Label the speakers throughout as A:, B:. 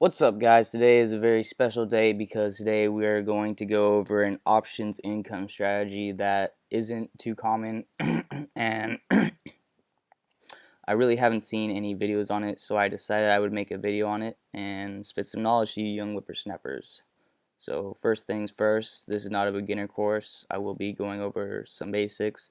A: What's up, guys? Today is a very special day because today we are going to go over an options income strategy that isn't too common and I really haven't seen any videos on it, so I decided I would make a video on it and spit some knowledge to you young whippersnappers. So first things first, this is not a beginner course. I will be going over some basics,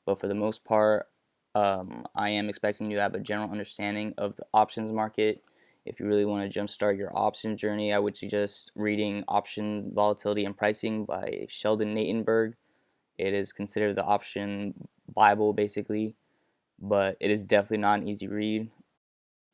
A: but for the most part, I am expecting you to have a general understanding of the options market. If you really want to jumpstart your option journey, I would suggest reading Option Volatility and Pricing by Sheldon Natenberg. It is considered the option Bible, basically, but it is definitely not an easy read.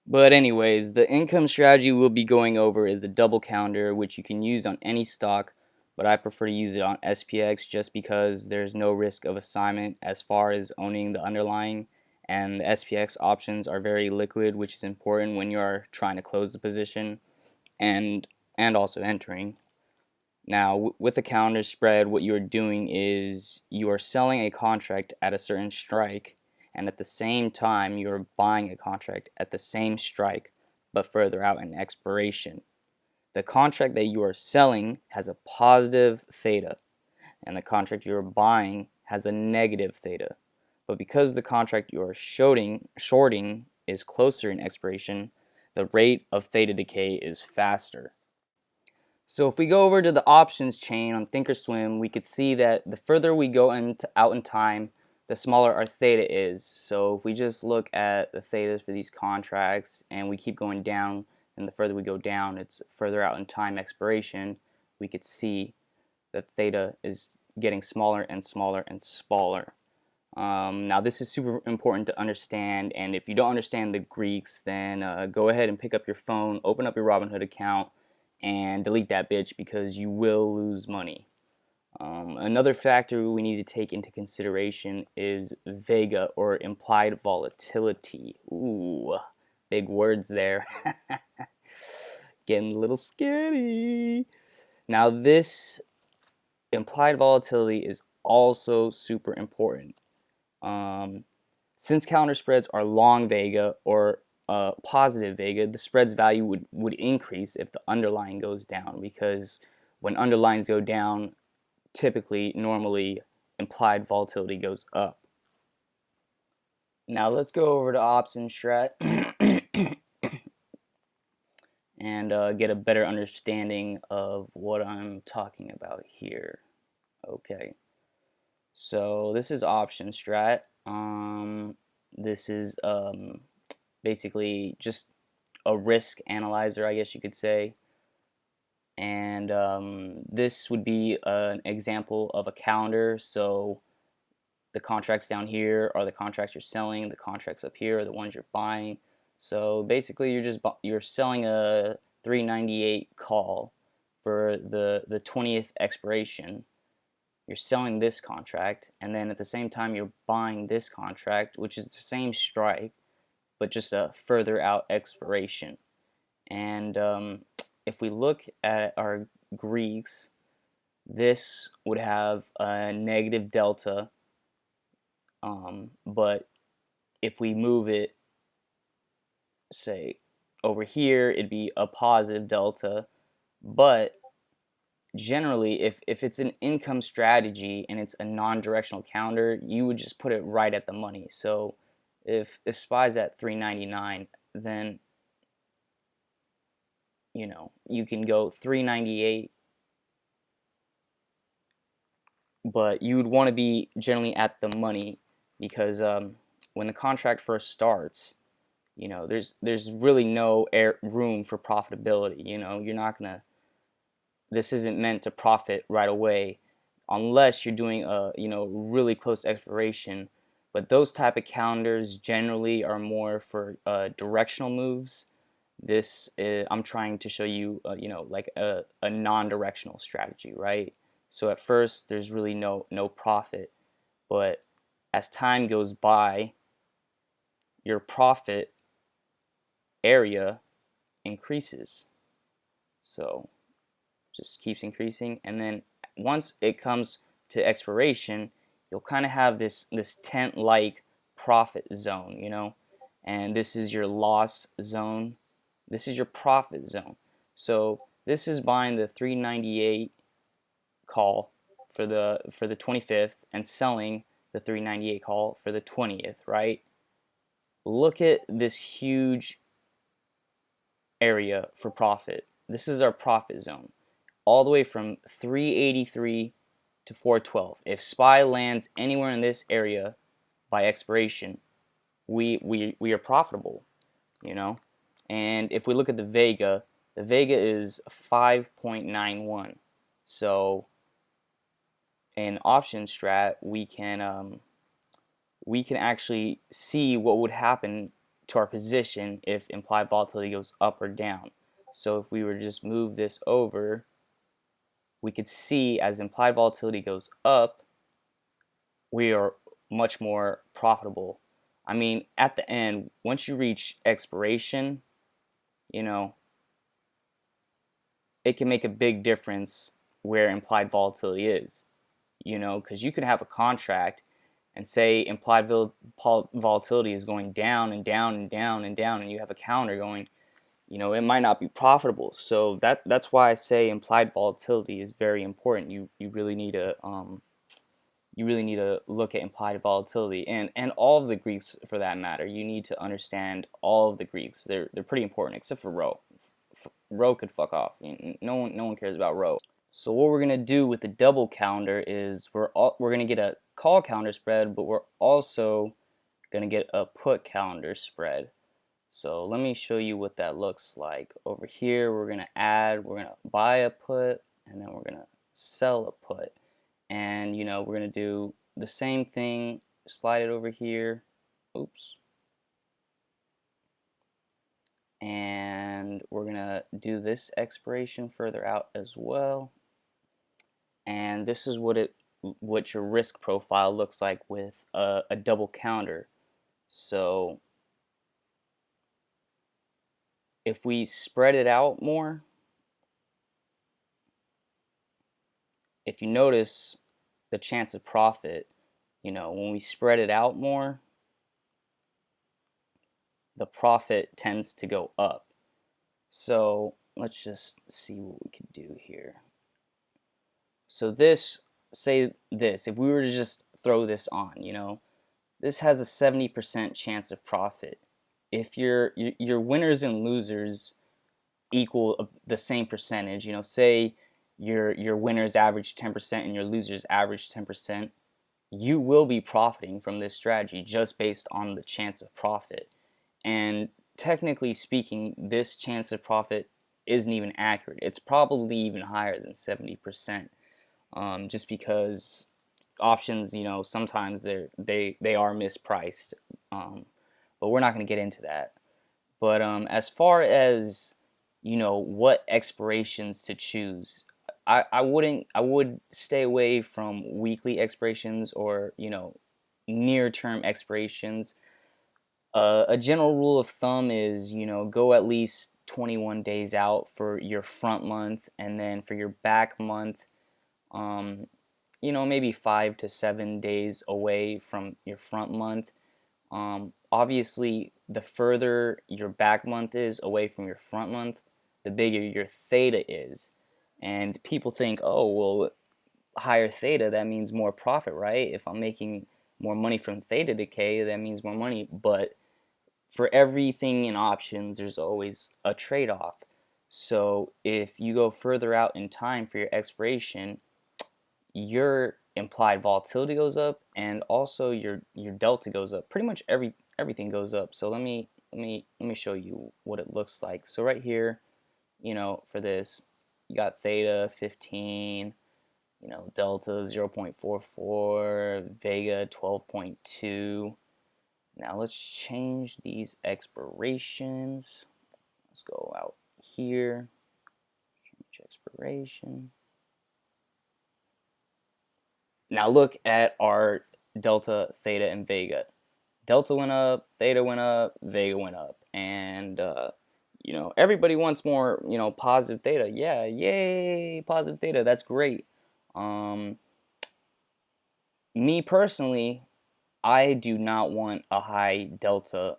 A: But anyways, the income strategy we'll be going over is the double counter, which you can use on any stock, but I prefer to use it on SPX just because there's no risk of assignment as far as owning the underlying, and the SPX options are very liquid, which is important when you're trying to close the position and also entering. Now, with the counter spread, what you're doing is you are selling a contract at a certain strike, and at the same time, you're buying a contract at the same strike, but further out in expiration. The contract that you are selling has a positive theta, and the contract you're buying has a negative theta. But because the contract you are shorting is closer in expiration, the rate of theta decay is faster. So if we go over to the options chain on Thinkorswim, we could see that the further we go out in time, the smaller our theta is. So if we just look at the thetas for these contracts and we keep going down, and the further we go down, it's further out in time expiration, we could see that theta is getting smaller and smaller and smaller. Now this is super important to understand, and if you don't understand the Greeks, then go ahead and pick up your phone, open up your Robinhood account, and delete that bitch because you will lose money. Another factor we need to take into consideration is Vega, or implied volatility. Ooh, big words there. Getting a little scary. Now this implied volatility is also super important. Since counter spreads are long Vega or positive Vega, the spread's value would increase if the underlying goes down, because when underlyings go down, normally, implied volatility goes up. Now let's go over to option strat and get a better understanding of what I'm talking about here. Okay, so this is option strat. This is basically just a risk analyzer, I guess you could say. And this would be an example of a calendar. So the contracts down here are the contracts you're selling, the contracts up here are the ones you're buying. So basically you're selling a 398 call for the 20th expiration. You're selling this contract, and then at the same time you're buying this contract, which is the same strike but just a further out expiration. And if we look at our Greeks, this would have a negative delta, but if we move it, say, over here, it'd be a positive delta. But generally, if it's an income strategy and it's a non-directional counter, you would just put it right at the money. So if SPY's at 399, then you can go 398, but you would want to be generally at the money, because when the contract first starts, there's really no room for profitability. You're not gonna. This isn't meant to profit right away, unless you're doing a really close expiration. But those type of calendars generally are more for directional moves. This is, I'm trying to show you, like a non-directional strategy, right? So at first there's really no profit, but as time goes by, your profit area increases. So just keeps increasing, and then once it comes to expiration, you'll kind of have this tent-like profit zone, and this is your loss zone. This is your profit zone. So this is buying the 398 call for the 25th and selling the 398 call for the 20th, right? Look at this huge area for profit. This is our profit zone, all the way from 383 to 412. If SPY lands anywhere in this area by expiration, we are profitable, you know. And if we look at the Vega is 5.91. So in option strat, we can actually see what would happen to our position if implied volatility goes up or down. So if we were to just move this over, we could see as implied volatility goes up, we are much more profitable. I mean, at the end, once you reach expiration, you know, it can make a big difference where implied volatility is, you know, because you could have a contract and say implied volatility is going down and down and down and down, and you have a counter going, you know, it might not be profitable. So that's why I say implied volatility is very important. You really need to look at implied volatility and all of the Greeks for that matter. You need to understand all of the Greeks. They're pretty important, except for Rho. Rho could fuck off. No one cares about Rho. So what we're gonna do with the double counter is we're gonna get a call counter spread, but we're also gonna get a put counter spread. So let me show you what that looks like. Over here, we're gonna buy a put, and then we're gonna sell a put. And you know, we're gonna do the same thing, slide it over here. Oops. And we're gonna do this expiration further out as well. And this is what your risk profile looks like with a double counter. So if we spread it out more, if you notice the chance of profit, you know, when we spread it out more, the profit tends to go up. So let's just see what we can do here. So if we were to just throw this on, you know, this has a 70% chance of profit. If your winners and losers equal the same percentage, you know, say your winners average 10% and your losers average 10%, you will be profiting from this strategy just based on the chance of profit. And technically speaking, this chance of profit isn't even accurate. It's probably even higher than 70%, just because options, you know, sometimes they are mispriced. But we're not going to get into that. But as far as, you know, what expirations to choose, I would stay away from weekly expirations or, you know, near-term expirations. A general rule of thumb is, you know, go at least 21 days out for your front month, and then for your back month, you know, maybe 5 to 7 days away from your front month. Obviously, the further your back month is away from your front month, the bigger your theta is. And people think, oh, well, higher theta, that means more profit, right? If I'm making more money from theta decay, that means more money. But for everything in options, there's always a trade-off. So if you go further out in time for your expiration, your implied volatility goes up, and also your delta goes up. Pretty much everything goes up. So let me show you what it looks like. So right here, you know, for this, you got theta 15, you know, delta 0.44, vega 12.2. Now let's change these expirations. Let's go out here, change expiration. Now look at our delta, theta, and vega. Delta went up, theta went up, vega went up, and you know, everybody wants more, you know, positive theta. Yeah, yay, positive theta. That's great. Me personally, I do not want a high delta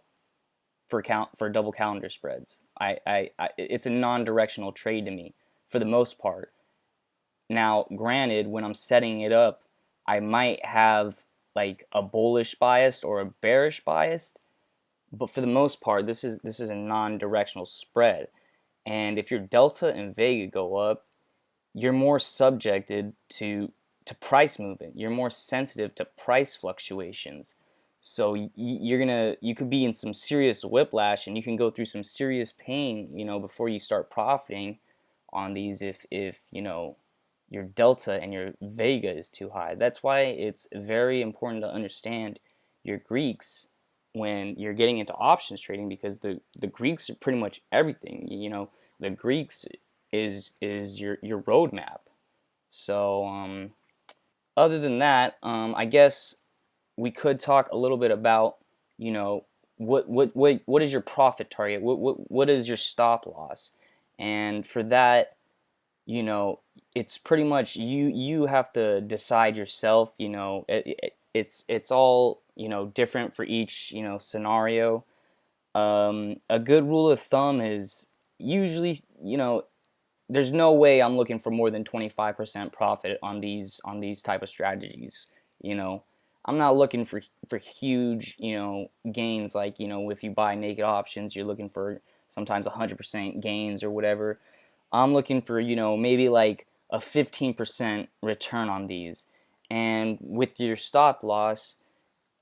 A: for double calendar spreads. It's a non-directional trade to me for the most part. Now, granted, when I'm setting it up, I might have like a bullish bias or a bearish bias, but for the most part, this is a non-directional spread. And if your delta and vega go up, you're more subjected to price movement. You're more sensitive to price fluctuations. So you could be in some serious whiplash, and you can go through some serious pain, before you start profiting on these if your delta and your vega is too high. That's why it's very important to understand your Greeks when you're getting into options trading, because the Greeks are pretty much everything. The Greeks is your roadmap. So other than that, I guess we could talk a little bit about what is your profit target? What is your stop loss? And for that, it's pretty much you have to decide yourself. It's all different for each scenario. A good rule of thumb is usually there's no way I'm looking for more than 25% profit on these type of strategies. I'm not looking for huge gains, like if you buy naked options you're looking for sometimes 100% gains or whatever. I'm looking for maybe like a 15% return on these. And with your stop loss,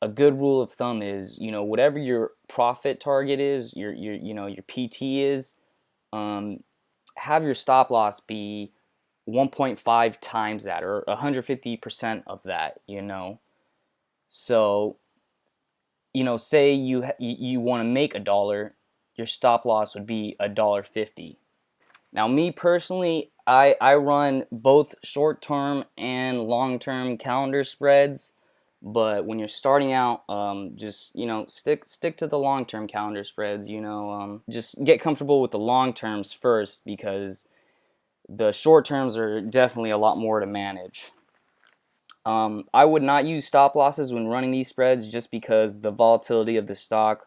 A: a good rule of thumb is whatever your profit target is, your PT is, have your stop loss be 1.5 times that, or 150% of that. So say you want to make $1, your stop loss would be $1.50. Now, me personally, I run both short-term and long-term calendar spreads, but when you're starting out, just stick to the long-term calendar spreads. Just get comfortable with the long terms first, because the short terms are definitely a lot more to manage. I would not use stop losses when running these spreads, just because the volatility of the stock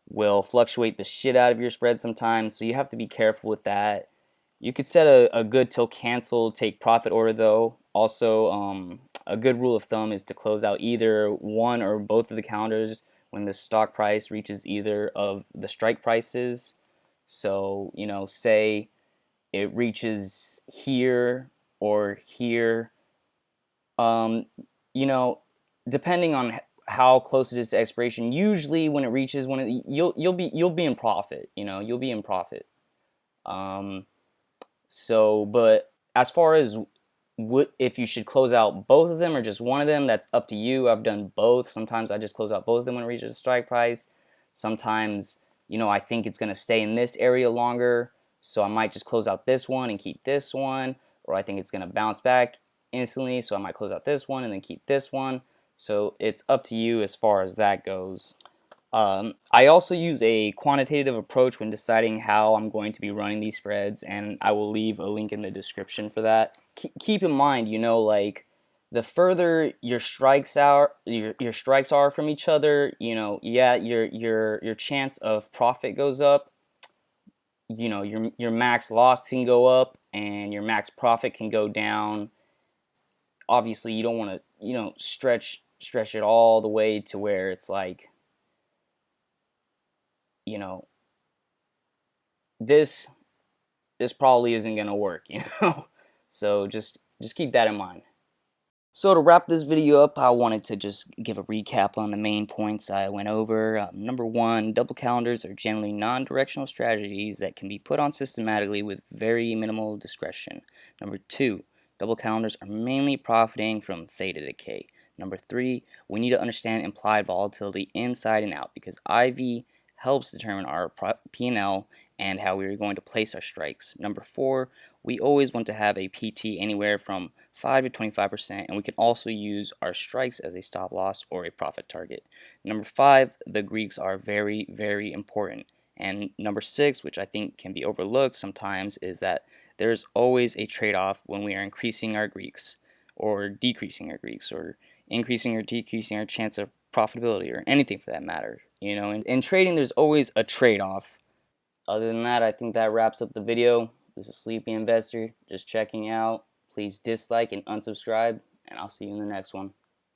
A: will fluctuate the shit out of your spread sometimes, so you have to be careful with that. You could set a good till cancel take profit order though. Also, a good rule of thumb is to close out either one or both of the calendars when the stock price reaches either of the strike prices. So, say it reaches here or here. Depending on how close it is to expiration, usually when it reaches you'll be in profit. You'll be in profit. But as far as if you should close out both of them or just one of them, that's up to you. I've done both. Sometimes I just close out both of them when it reaches the strike price. Sometimes, I think it's going to stay in this area longer, so I might just close out this one and keep this one. Or I think it's going to bounce back instantly, so I might close out this one and then keep this one. So it's up to you as far as that goes. I also use a quantitative approach when deciding how I'm going to be running these spreads, and I will leave a link in the description for that. Keep in mind, like the further your strikes are, your strikes are from each other, your chance of profit goes up. Your max loss can go up and your max profit can go down. Obviously, you don't want to stretch it all the way to where it's like this probably isn't gonna work, so just keep that in mind. So to wrap this video up, I wanted to just give a recap on the main points I went over. Number one, double calendars are generally non-directional strategies that can be put on systematically with very minimal discretion. Number two, double calendars are mainly profiting from theta decay. Number three, we need to understand implied volatility inside and out, because IV helps determine our P&L and how we are going to place our strikes. Number four, we always want to have a PT anywhere from 5 to 25%, and we can also use our strikes as a stop loss or a profit target. Number five, the Greeks are very, very important. And number six, which I think can be overlooked sometimes, is that there's always a trade-off when we are increasing our Greeks or decreasing our Greeks, or increasing or decreasing our chance of profitability, or anything for that matter. You know, in trading, there's always a trade-off. Other than that, I think that wraps up the video. This is Sleepy Investor, just checking out. Please dislike and unsubscribe, and I'll see you in the next one.